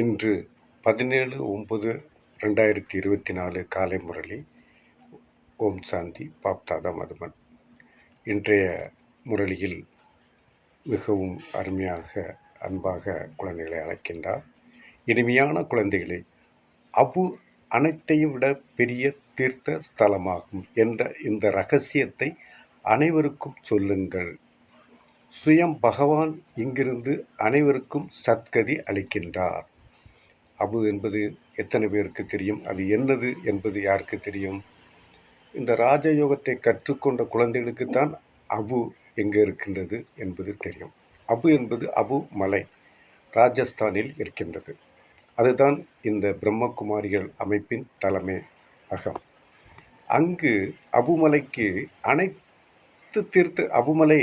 இன்று 17/9/2024 காலை முரளி. ஓம் சாந்தி. பாப்தாதா மதுபன். இன்றைய முரளியில் மிகவும் அருமையாக அன்பாக குழந்தைகளை அழைக்கின்றார். இனிமையான குழந்தைகளை, அபு அனைத்தையும் விட பெரிய தீர்த்த ஸ்தலமாகும் என்ற இந்த இரகசியத்தை அனைவருக்கும் சொல்லுங்கள். சுயம் பகவான் இங்கிருந்து அனைவருக்கும் சத்கதி அளிக்கின்றார். அபு என்பது எத்தனை பேருக்கு தெரியும்? அது என்னது என்பது யாருக்கு தெரியும்? இந்த ராஜயோகத்தை கற்றுக்கொண்ட குழந்தைகளுக்குத்தான் அபு எங்கே இருக்கின்றது என்பது தெரியும். அபு என்பது அபு மலை, ராஜஸ்தானில் இருக்கின்றது. அதுதான் இந்த பிரம்மகுமாரிகள் அமைப்பின் தலைமை அகம். அங்கு அபுமலைக்கு அபுமலை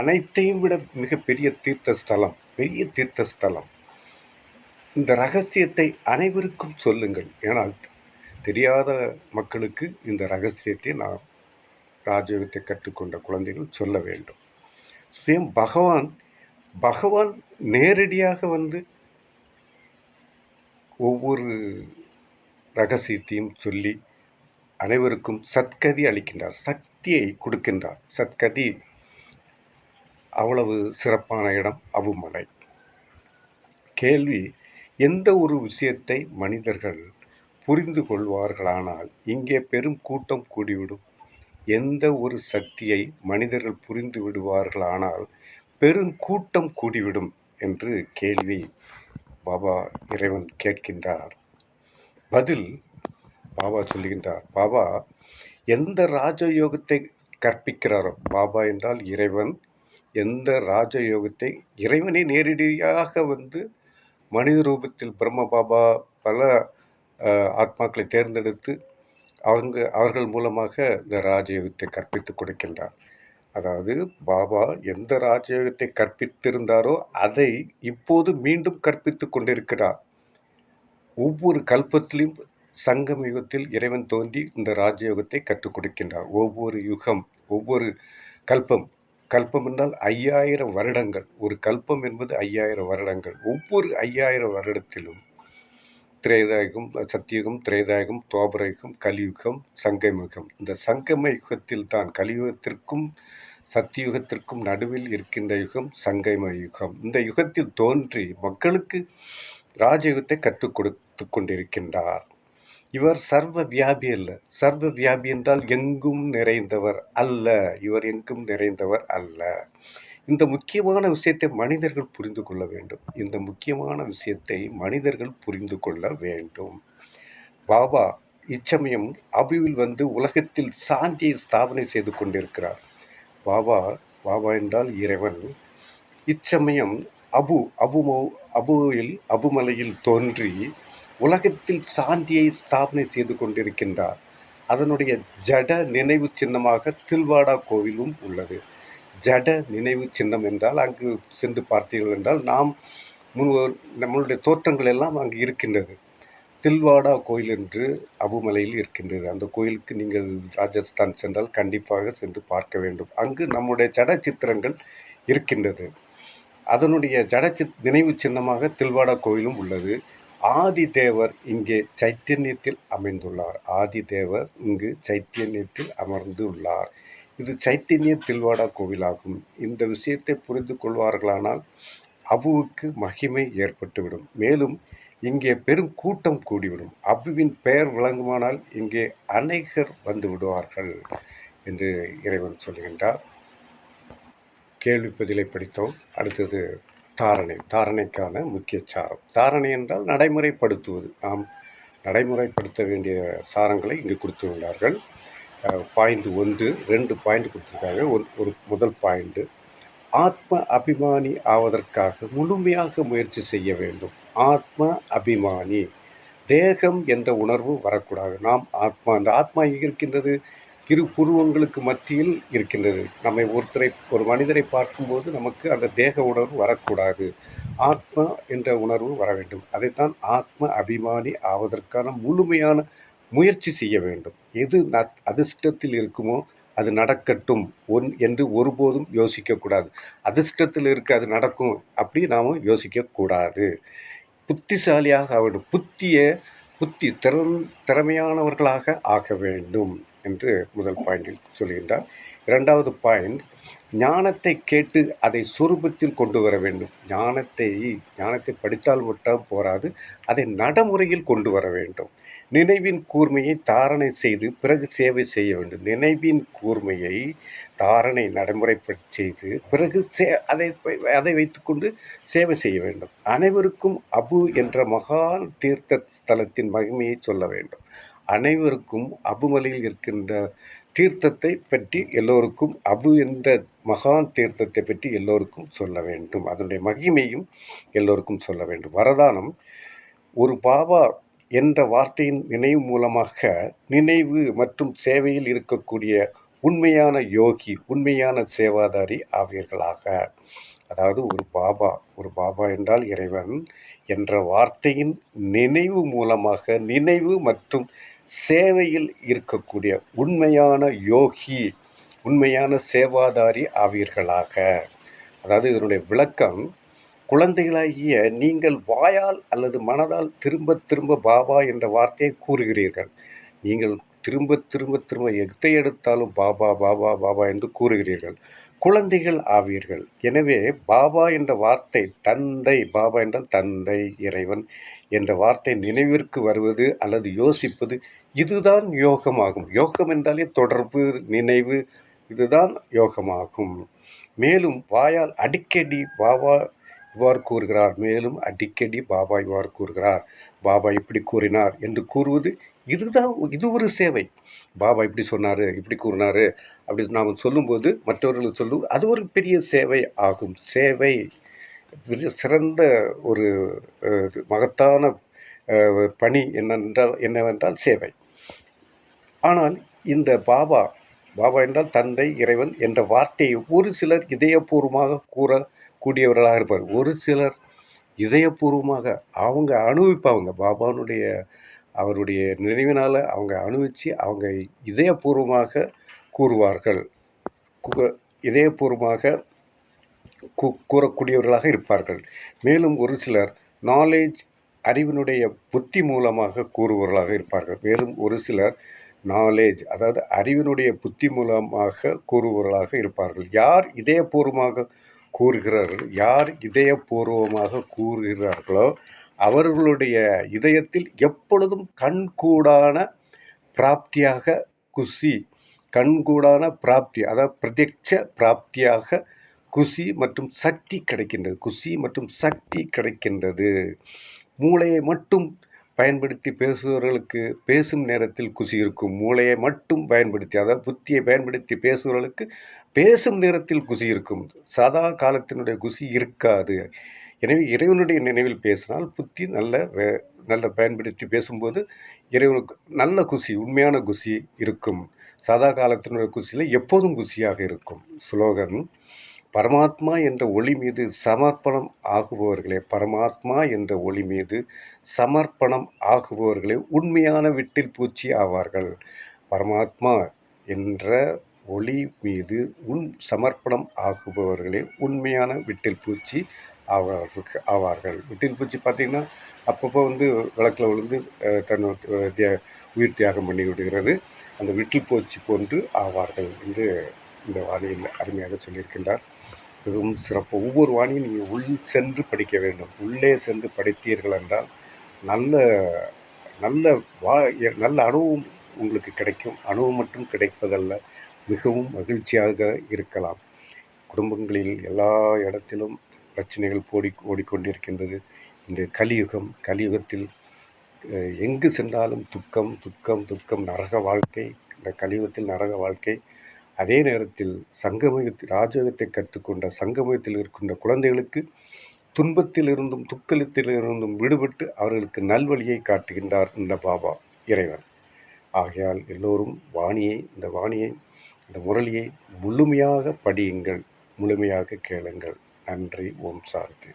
அனைத்தையும் விட மிகப்பெரிய தீர்த்த ஸ்தலம், பெரிய தீர்த்த ஸ்தலம். இந்த ரகசியத்தை அனைவருக்கும் சொல்லுங்கள். ஏனால் தெரியாத மக்களுக்கு இந்த ரகசியத்தை நாம் ராஜயோகத்தை கற்றுக்கொண்ட குழந்தைகள் சொல்ல வேண்டும். சுயம் பகவான் நேரடியாக வந்து ஒவ்வொரு ரகசியத்தையும் சொல்லி அனைவருக்கும் சத்கதி அளிக்கின்றார், சக்தியை கொடுக்கின்றார். சத்கதி அவ்வளவு சிறப்பான இடம் அபுமலை. கேள்வி: எந்த ஒரு விஷயத்தை மனிதர்கள் புரிந்து கொள்வார்களானால் இங்கே பெரும் கூட்டம் கூடிவிடும். எந்த ஒரு சக்தியை மனிதர்கள் புரிந்து விடுவார்களானால் பெரும் கூட்டம் கூடிவிடும் என்று கேள்வி பாபா இறைவன் கேட்கின்றார். பதில் பாபா சொல்லுகின்றார். பாபா எந்த ராஜயோகத்தை கற்பிக்கிறாரோ, பாபா என்றால் இறைவன், எந்த ராஜயோகத்தை இறைவனை நேரடியாக வந்து மனித ரூபத்தில் பிரம்ம பாபா பல ஆத்மாக்களை தேர்ந்தெடுத்து அவர்கள் மூலமாக இந்த ராஜயோகத்தை கற்பித்து கொடுக்கின்றார். அதாவது பாபா எந்த ராஜயோகத்தை கற்பித்திருந்தாரோ அதை இப்போது மீண்டும் கற்பித்து கொண்டிருக்கிறார். ஒவ்வொரு கல்பத்திலும் சங்கம யுகத்தில் இறைவன் தோன்றி இந்த ராஜயோகத்தை கற்றுக் கொடுக்கின்றார். ஒவ்வொரு யுகம், ஒவ்வொரு கல்பம் என்றால் 5000 வருடங்கள். ஒரு கல்பம் என்பது 5000 வருடங்கள். ஒவ்வொரு 5000 வருடத்திலும் திரேதாயுகம், சத்தியுகம், திரேதாயுகம், துவாபரயுகம், கலியுகம், சங்கம யுகம். இந்த சங்கம யுகத்தில் தான் கலியுகத்திற்கும் சத்தியுகத்திற்கும் நடுவில் இருக்கின்ற யுகம் சங்கம யுகம். இந்த யுகத்தில் தோன்றி மக்களுக்கு ராஜயுகத்தை கற்றுக் கொடுத்து கொண்டிருக்கின்றார். இவர் சர்வ வியாபி அல்ல. சர்வ வியாபி என்றால் எங்கும் நிறைந்தவர் அல்ல. இவர் எங்கும் நிறைந்தவர் அல்ல. இந்த முக்கியமான விஷயத்தை மனிதர்கள் புரிந்து கொள்ள வேண்டும். இந்த முக்கியமான விஷயத்தை மனிதர்கள் புரிந்து கொள்ள வேண்டும். பாபா இச்சமயம் அபுவில் வந்து உலகத்தில் சாந்தியை ஸ்தாபனை செய்து கொண்டிருக்கிறார். பாபா என்றால் இறைவன். இச்சமயம் அபுமலையில் தோன்றி உலகத்தில் சாந்தியை ஸ்தாபனை செய்து கொண்டிருக்கின்றார். அதனுடைய ஜட நினைவு சின்னமாக தில்வாடா கோவிலும் உள்ளது. ஜட நினைவு சின்னம் என்றால் அங்கு சென்று பார்த்தீர்கள் என்றால் நம்மளுடைய தோற்றங்கள் எல்லாம் அங்கு இருக்கின்றது. தில்வாடா கோயில் என்று அபுமலையில் இருக்கின்றது. அந்த கோயிலுக்கு நீங்கள் ராஜஸ்தான் சென்றால் கண்டிப்பாக சென்று பார்க்க வேண்டும். அங்கு நம்முடைய ஜட சித்திரங்கள் இருக்கின்றது. அதனுடைய நினைவு சின்னமாக தில்வாடா கோயிலும் உள்ளது. ஆதிதேவர் இங்கே சைத்தன்யத்தில் அமைந்துள்ளார். ஆதிதேவர் இங்கு சைத்தன்யத்தில் அமர்ந்து உள்ளார். இது சைத்தன்ய தில்வாடா கோவிலாகும். இந்த விஷயத்தை புரிந்து கொள்வார்களானால் அபுவுக்கு மகிமை ஏற்பட்டுவிடும். மேலும் இங்கே பெரும் கூட்டம் கூடிவிடும். அபுவின் பெயர் விளங்குமானால் இங்கே அநேகர் வந்து விடுவார்கள் என்று இறைவன் சொல்கின்றார். கேள்வி பதிலை படித்தோம். அடுத்தது தாரணைக்கான முக்கிய சாரம். தாரணை என்றால் நடைமுறைப்படுத்துவது. நாம் நடைமுறைப்படுத்த வேண்டிய சாரங்களை இங்கு கொடுத்துள்ளார்கள். பாயிண்ட் 1, 2 பாயிண்ட் கொடுத்துருக்காங்க. ஒரு முதல் பாயிண்ட், ஆத்ம அபிமானி ஆவதற்காக முழுமையாக முயற்சி செய்ய வேண்டும். ஆத்ம அபிமானி, தேகம் என்ற உணர்வு வரக்கூடாது. நாம் ஆத்மா, அந்த ஆத்மா இருக்கின்றது இரு புருவங்களுக்கு மத்தியில் இருக்கின்றது. ஒரு மனிதரை பார்க்கும்போது நமக்கு அந்த தேக உணர்வு வரக்கூடாது. ஆத்மா என்ற உணர்வு வர வேண்டும். அதைத்தான் ஆத்ம அபிமானி ஆவதற்கான முழுமையான முயற்சி செய்ய வேண்டும். எது அதிர்ஷ்டத்தில் இருக்குமோ அது நடக்கட்டும் என்று ஒருபோதும் யோசிக்கக்கூடாது. அதிர்ஷ்டத்தில் இருக்க அது நடக்கும் அப்படி நாம் யோசிக்கக்கூடாது. புத்திசாலியாக ஆக வேண்டும். புத்தி திறமையானவர்களாக ஆக வேண்டும் என்று முதல் பாயிண்டில் சொல்கின்றார். 2வது பாயிண்ட், ஞானத்தை கேட்டு அதை சொரூபத்தில் கொண்டு வர வேண்டும். ஞானத்தை படித்தால் மட்டும் போராது, அதை நடைமுறையில் கொண்டு வர வேண்டும். நினைவின் கூர்மையை தாரணை செய்து பிறகு சேவை செய்ய வேண்டும். நினைவின் கூர்மையை தாரணை நடைமுறைப்படுத்தி செய்து பிறகு அதை வைத்துக்கொண்டு சேவை செய்ய வேண்டும். அனைவருக்கும் அபு என்ற மகான் தீர்த்த ஸ்தலத்தின் மகிமையை சொல்ல வேண்டும். அனைவருக்கும் அபுமலையில் இருக்கின்ற தீர்த்தத்தை பற்றி எல்லோருக்கும், அபு என்ற மகான் தீர்த்தத்தை பற்றி எல்லோருக்கும் சொல்ல வேண்டும். அதனுடைய மகிமையும் எல்லோருக்கும் சொல்ல வேண்டும். வரதானம், ஒரு பாபா என்ற வார்த்தையின் நினைவு மூலமாக நினைவு மற்றும் சேவையில் இருக்கக்கூடிய உண்மையான யோகி, உண்மையான சேவாதாரி ஆவீர்களாக. அதாவது ஒரு பாபா என்றால் இறைவன் என்ற வார்த்தையின் நினைவு மூலமாக நினைவு மற்றும் சேவையில் இருக்கக்கூடிய உண்மையான யோகி, உண்மையான சேவாதாரி ஆவீர்களாக. அதாவது இதனுடைய விளக்கம், குழந்தைகளாகிய நீங்கள் வாயால் அல்லது மனதால் திரும்ப திரும்ப பாபா என்ற வார்த்தையை கூறுகிறீர்கள். நீங்கள் திரும்ப திரும்ப திரும்ப எதை எடுத்தாலும் பாபா பாபா பாபா என்று கூறுகிறீர்கள். குழந்தைகள் ஆவீர்கள். எனவே பாபா என்ற வார்த்தை, தந்தை, பாபா என்றால் தந்தை, இறைவன் என்ற வார்த்தை நினைவிற்கு வருவது அல்லது யோசிப்பது, இதுதான் யோகமாகும். யோகம் என்றாலே தொடர்பு, நினைவு, இதுதான் யோகமாகும். மேலும் வாயால் அடிக்கடி பாபா இவ்வாறு கூறுகிறார், மேலும் அடிக்கடி பாபா இவ்வாறு கூறுகிறார், பாபா இப்படி கூறினார் என்று கூறுவது, இது ஒரு சேவை. பாபா இப்படி சொன்னார், இப்படி கூறினார் அப்படி நாம் சொல்லும்போது மற்றவர்களுக்கு சொல்லுவது அது ஒரு பெரிய சேவை ஆகும். சேவை சிறந்த ஒரு மகத்தான பணி என்னவென்றால் சேவை. ஆனால் இந்த பாபா என்றால் தந்தை, இறைவன் என்ற வார்த்தையை ஒரு சிலர் இதயபூர்வமாக கூறக்கூடியவர்களாக இருப்பார். ஒரு சிலர் இதயபூர்வமாக அவங்க அனுபவிப்பாங்க. அவருடைய நினைவினால் அவங்க அனுபவித்து அவங்க இதயபூர்வமாக கூறுவார்கள். இதயபூர்வமாக கூறக்கூடியவர்களாக இருப்பார்கள். மேலும் ஒரு சிலர் நாலேஜ், அறிவினுடைய புத்தி மூலமாக கூறுபவர்களாக இருப்பார்கள். மேலும் ஒரு சிலர் நாலேஜ், அதாவது அறிவினுடைய புத்தி மூலமாக கூறுபவர்களாக இருப்பார்கள். யார் இதயபூர்வமாக கூறுகிறார்களோ அவர்களுடைய இதயத்தில் எப்பொழுதும் கண்கூடான பிராப்தியாக அதாவது பிரத்யட்ச பிராப்தியாக குஷி மற்றும் சக்தி கிடைக்கின்றது. மூளையை மட்டும் பயன்படுத்தி பேசுபவர்களுக்கு பேசும் நேரத்தில் குஷி இருக்கும். மூளையை மட்டும் பயன்படுத்தி, அதாவது புத்தியை பயன்படுத்தி பேசுபவர்களுக்கு பேசும் நேரத்தில் குஷி இருக்கும். சதா காலத்தினுடைய குஷி இருக்காது. எனவே இறைவனுடைய நினைவில் பேசினால் புத்தி நல்ல பயன்படுத்தி பேசும்போது இறைவனுக்கு நல்ல குஷி, உண்மையான குஷி இருக்கும். சதா காலத்தினுடைய குஷியில் எப்போதும் குஷியாக இருக்கும். ஸ்லோகன், பரமாத்மா என்ற ஒளி மீது சமர்ப்பணம் ஆகுபவர்களே உண்மையான விட்டில் பூச்சி ஆவார்கள். பரமாத்மா என்ற ஒளி மீது சமர்ப்பணம் ஆகுபவர்களே உண்மையான விட்டில் பூச்சி ஆவார்கள். விட்டில் பூச்சி பார்த்திங்கன்னா அப்பப்போ விளக்கில் விழுந்து உயிர் தியாகம் பண்ணி விடுகிறது. அந்த விட்டில் பூச்சி போன்று ஆவார்கள் என்று இந்த வாணியில் அருமையாக சொல்லியிருக்கின்றார். மிகவும் சிறப்பு. ஒவ்வொரு வாணியும் நீங்கள் சென்று படிக்க வேண்டும். உள்ளே சென்று படித்தீர்கள் என்றால் நல்ல அனுபவம் உங்களுக்கு கிடைக்கும். அனுபவம் மட்டும் கிடைப்பதல்ல, மிகவும் மகிழ்ச்சியாக இருக்கலாம். குடும்பங்களில் எல்லா இடத்திலும் பிரச்சனைகள் ஓடிக்கொண்டிருக்கின்றது. இந்த கலியுகத்தில் எங்கு சென்றாலும் துக்கம், நரக வாழ்க்கை. இந்த கலியுகத்தில் நரக வாழ்க்கை. அதே நேரத்தில் ராஜயோகத்தை கற்றுக்கொண்ட சங்கமத்தில் இருக்கின்ற குழந்தைகளுக்கு துன்பத்திலிருந்தும் துக்கத்திலிருந்தும் விடுபட்டு அவர்களுக்கு நல்வழியை காட்டுகின்றார் இந்த பாபா இறைவன். ஆகையால் எல்லோரும் இந்த முரளியை முழுமையாக படியுங்கள், முழுமையாக கேளுங்கள். நன்றி. ஓம் சாந்தி.